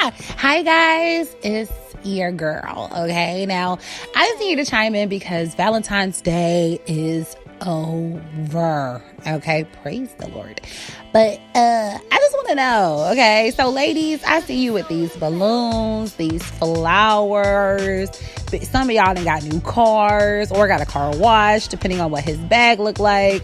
Hi guys, it's your girl. Okay, now I just need you to chime in because Valentine's Day is over. Okay, praise the Lord. But I just want to know. Okay, so ladies, I see you with these balloons, these flowers. Some of y'all done got new cars or got a car wash, depending on what his bag looked like.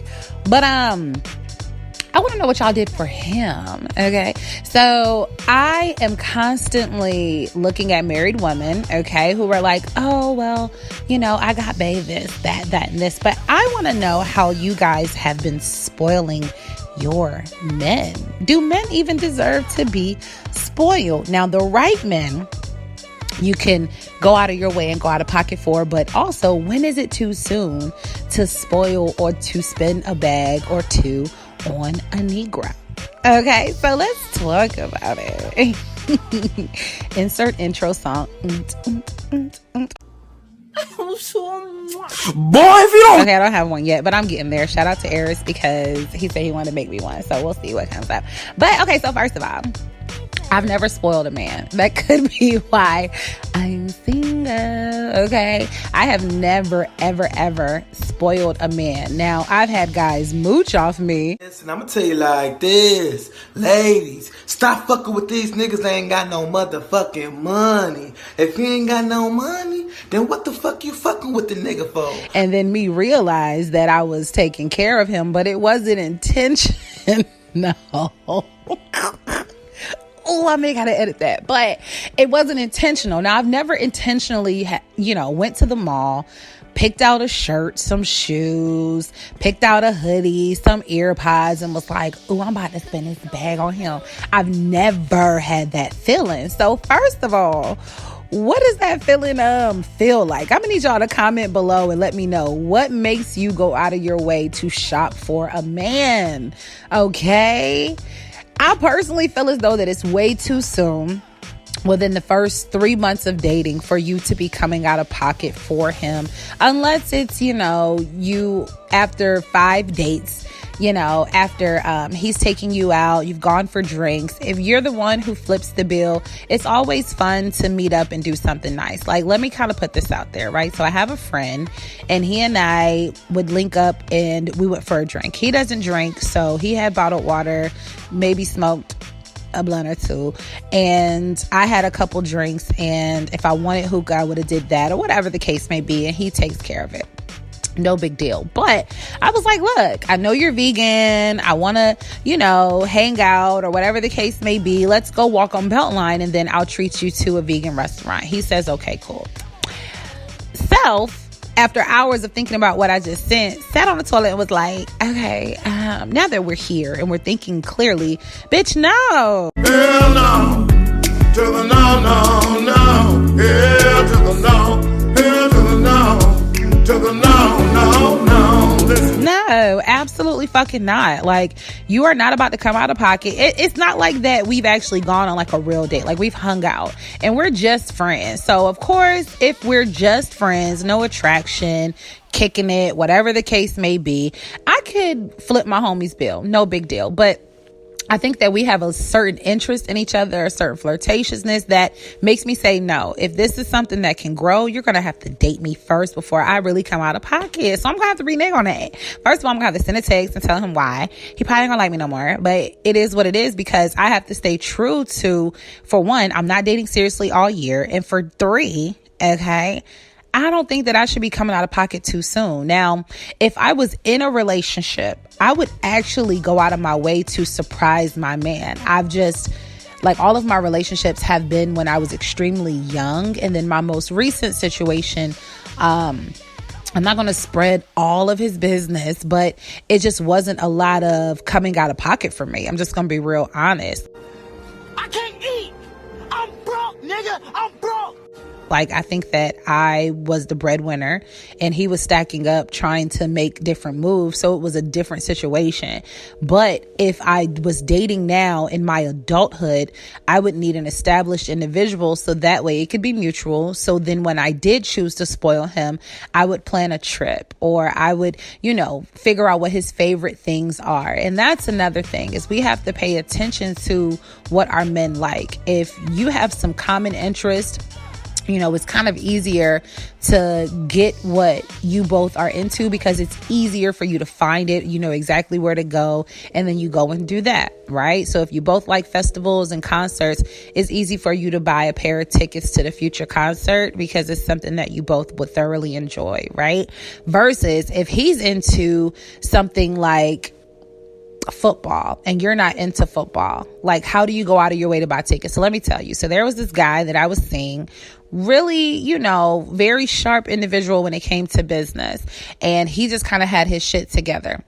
But I want to know what y'all did for him. Okay. So I am constantly looking at married women, okay, who are like, oh, well, I got bae this, that, and this. But I want to know how you guys have been spoiling your men. Do men even deserve to be spoiled? Now, the right men, you can go out of your way and go out of pocket for, but also, when is it too soon to spoil or to spend a bag or two on a Negro? Okay, so let's talk about it. Insert intro song. Boy, if you don't. Okay, I don't have one yet, but I'm getting there. Shout out to Eris because he said he wanted to make me one. So we'll see what comes up. But okay, so first of all, I've never spoiled a man. That could be why I'm single. Okay. I have never, ever spoiled a man. Now, I've had guys mooch off me. Listen, I'm gonna tell you like this. Ladies, stop fucking with these niggas that ain't got no motherfucking money. If you ain't got no money, then what the fuck you fucking with the nigga for? And then me realized that I was taking care of him, but it wasn't intentional. Oh, I may gotta edit that, but it wasn't intentional. Now, I've never intentionally, went to the mall, picked out a shirt, some shoes, picked out a hoodie, some earpods, and was like, oh, I'm about to spend this bag on him. I've never had that feeling. So first of all, what does that feeling feel like? I'm gonna need y'all to comment below and let me know what makes you go out of your way to shop for a man. Okay? I personally feel as though that it's way too soon within the first 3 months of dating for you to be coming out of pocket for him. Unless it's, you after 5 dates, after he's taking you out, you've gone for drinks. If you're the one who flips the bill, it's always fun to meet up and do something nice. Like, let me kind of put this out there, right? So I have a friend and he and I would link up and we went for a drink. He doesn't drink, so he had bottled water, maybe smoked a blunt or two, and I had a couple drinks, and if I wanted hookah, I would have did that or whatever the case may be, and he takes care of it. No big deal. But I was like, look, I know you're vegan. I want to, hang out or whatever the case may be. Let's go walk on Beltline and then I'll treat you to a vegan restaurant. He says, okay, cool. So after hours of thinking about what I just sat on the toilet and was like, okay, now that we're here and we're thinking clearly, bitch, no. Hell no. To the no, no, no. Hell to the no. Hell to the no. To the no, no, no. Listen. No, absolutely fucking not. Like, you are not about to come out of pocket. It's not like that we've actually gone on like a real date. Like, we've hung out and we're just friends. So, of course, if we're just friends, no attraction, kicking it, whatever the case may be, I could flip my homie's bill. No big deal. But I think that we have a certain interest in each other, a certain flirtatiousness that makes me say no. If this is something that can grow, you're going to have to date me first before I really come out of pocket. So I'm going to have to renege on that. First of all, I'm going to have to send a text and tell him why. He probably ain't going to like me no more, but it is what it is because I have to stay true to, for one, I'm not dating seriously all year. And for 3, okay, I don't think that I should be coming out of pocket too soon. Now, if I was in a relationship, I would actually go out of my way to surprise my man. I've just, like, all of my relationships have been when I was extremely young. And then my most recent situation, I'm not going to spread all of his business, but it just wasn't a lot of coming out of pocket for me. I'm just going to be real honest. I can't eat. I'm broke, nigga. I'm broke. Like, I think that I was the breadwinner and he was stacking up trying to make different moves. So it was a different situation. But if I was dating now in my adulthood, I would need an established individual so that way it could be mutual. So then when I did choose to spoil him, I would plan a trip, or I would, figure out what his favorite things are. And that's another thing, is we have to pay attention to what our men like. If you have some common interest, it's kind of easier to get what you both are into, because it's easier for you to find it. You know exactly where to go, and then you go and do that, right? So if you both like festivals and concerts, it's easy for you to buy a pair of tickets to the future concert because it's something that you both would thoroughly enjoy, right? Versus if he's into something like football and you're not into football, like, how do you go out of your way to buy tickets? So let me tell you. So there was this guy that I was seeing, really, very sharp individual when it came to business, and he just kind of had his shit together.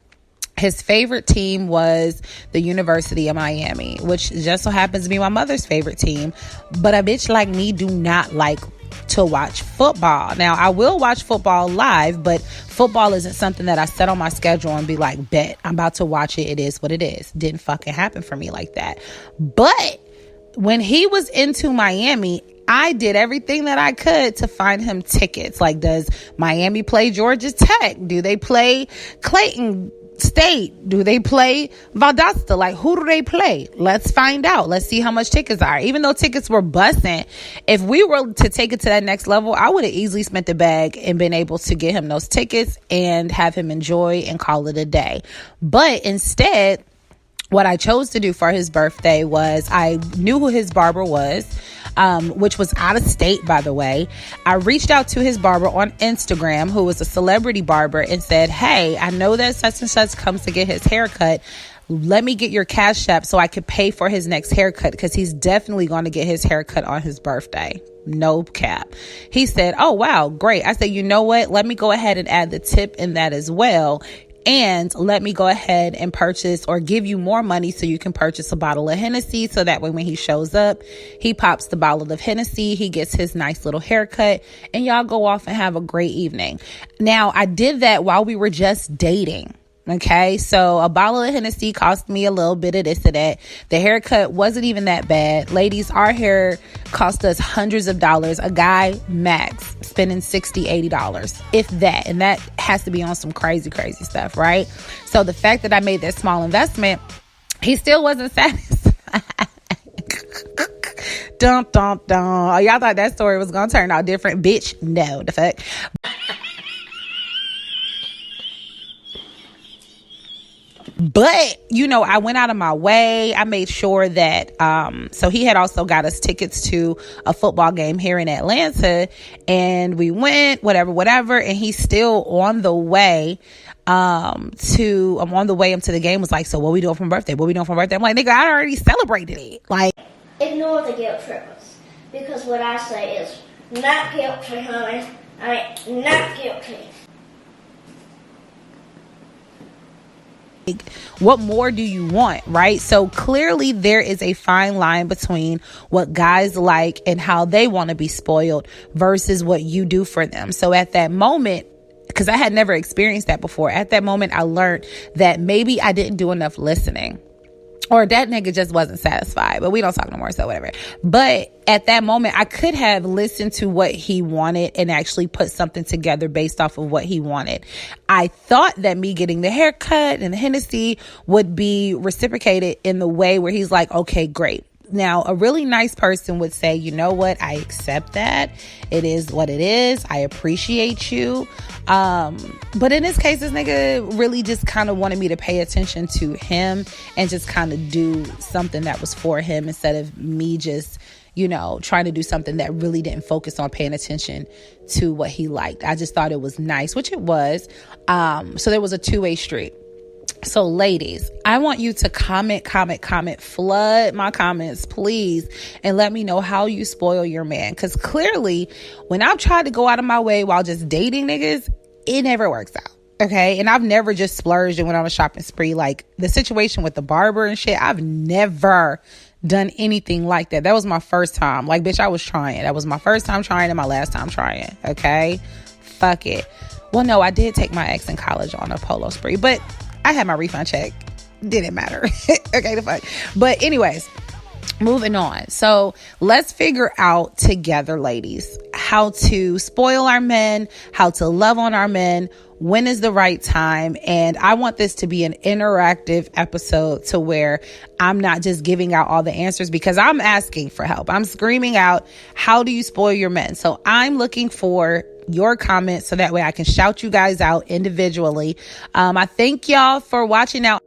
His favorite team was the University of Miami, which just so happens to be my mother's favorite team. But a bitch like me do not like to watch football. Now, I will watch football live, but football isn't something that I set on my schedule and be like, bet I'm about to watch it. It is what it is. Didn't fucking happen for me like that. But when he was into Miami, I did everything that I could to find him tickets. Like, does Miami play Georgia Tech? Do they play Clayton State? Do they play Valdosta? Like, who do they play? Let's find out. Let's see how much tickets are. Even though tickets were busting, if we were to take it to that next level, I would have easily spent the bag and been able to get him those tickets and have him enjoy and call it a day. But instead, what I chose to do for his birthday was, I knew who his barber was, which was out of state, by the way. I reached out to his barber on Instagram, who was a celebrity barber, and said, hey, I know that such and such comes to get his haircut. Let me get your Cash App so I could pay for his next haircut, because he's definitely going to get his haircut on his birthday. No cap. He said, oh, wow, great. I said, you know what? Let me go ahead and add the tip in that as well. And let me go ahead and purchase, or give you more money so you can purchase a bottle of Hennessy. So that way when he shows up, he pops the bottle of Hennessy, he gets his nice little haircut, and y'all go off and have a great evening. Now, I did that while we were just dating. Okay, so a bottle of Hennessy cost me a little bit of this or that. The haircut wasn't even that bad. Ladies, our hair cost us hundreds of dollars. A guy, max, spending $60, $80, if that. And that has to be on some crazy, crazy stuff, right? So the fact that I made that small investment, he still wasn't satisfied. Dun, dun, dun. Oh, y'all thought that story was going to turn out different? Bitch, no, the fuck. But, I went out of my way. I made sure that, so he had also got us tickets to a football game here in Atlanta, and we went, whatever. And he's still on the way, I'm on the way up to the game, was like, so what we doing for my birthday? I'm like, nigga, I already celebrated it. Like, ignore the guilt trips, because what I say is, not guilty, honey. I ain't not guilty. what more do you want, right? So clearly there is a fine line between what guys like and how they want to be spoiled versus what you do for them. So at that moment, because I had never experienced that before, at that moment I learned that maybe I didn't do enough listening. Or that nigga just wasn't satisfied, but we don't talk no more, so whatever. But at that moment, I could have listened to what he wanted and actually put something together based off of what he wanted. I thought that me getting the haircut and the Hennessy would be reciprocated in the way where he's like, okay, great. Now, a really nice person would say, you know what? I accept that. It is what it is. I appreciate you. But in this case, this nigga really just kind of wanted me to pay attention to him and just kind of do something that was for him instead of me just, you know, trying to do something that really didn't focus on paying attention to what he liked. I just thought it was nice, which it was. So there was a two-way street. So ladies, I want you to comment, flood my comments, please, and let me know how you spoil your man. Because clearly, when I've tried to go out of my way while just dating niggas, it never works out. Okay. And I've never just splurged and went on a shopping spree. Like the situation with the barber and shit, I've never done anything like that. That was my first time. Like, bitch, I was trying. That was my first time trying and my last time trying. Okay? Fuck it. Well, no, I did take my ex in college on a polo spree, but I had my refund check. Didn't matter. Okay, the fuck. But anyways, moving on. So let's figure out together, ladies, how to spoil our men, how to love on our men, when is the right time. And I want this to be an interactive episode to where I'm not just giving out all the answers, because I'm asking for help. I'm screaming out, how do you spoil your men? So I'm looking for your comments so that way I can shout you guys out individually. I thank y'all for watching out.